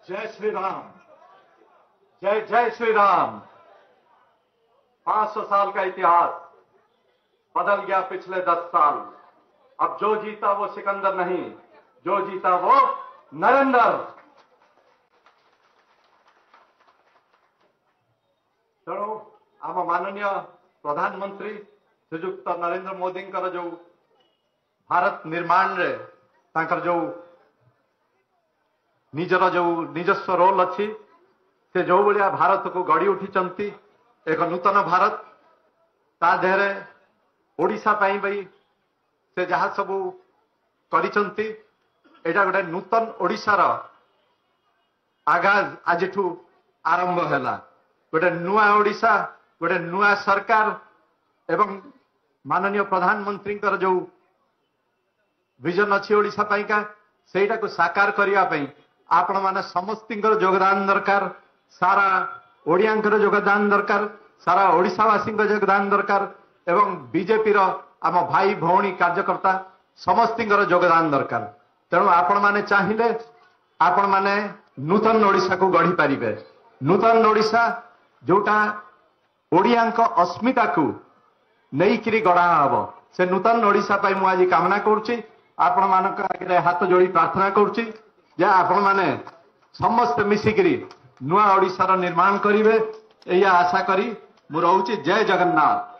जय श्री राम। जय जय श्री राम। 500 साल का इतिहास बदल गया पिछले 10 साल। अब जो जीता वो सिकंदर नहीं, जो जीता वो नरेंद्र। तेणु आम माननीय प्रधानमंत्री श्रीजुक्त नरेंद्र मोदी जो भारत निर्माण रे तांकर जो निजर जो निजस्व रोल अच्छी से जो भाया भारत को गढ़ी उठी एक नूतन भारत ता देहरे ओडिशा पाई भाई से जहाँ सबू करिसंती एटा गोटे नूतन ओडिशार आगाज आज आरंभ हैला। गोटे नुआ ओडिशा, गोटे नुआ सरकार एवं माननीय प्रधानमंत्री जो विजन अच्छी ओडिशा पाइका सेटा को साकार करने आपण माने समस्त योगदान दरकार, सारा ओडियांकर योगदान दरकार, सारा ओडिशावासी योगदान दरकार एवं बीजेपी आम भाई भौणी कार्यकर्ता समस्त योगदान दरकार। तेणु आपण माने चाहिए आपण माने नूतन ओडिशा को गढ़ी पारिबे। नूतन ओडिशा जोटा ओडियांक अस्मिता को नहींकरी गढ़ा हम से नूतन ओडिशा पाई मु आज कामना करुच्ची। आपण मानक आगे हाथ जोड़ी प्रार्थना करुच्ची जे आपण माने समस्त मिसिकरी नुआ ओडिशार निर्माण करिवे एया आशा करी मु रहूची। जय जगन्नाथ।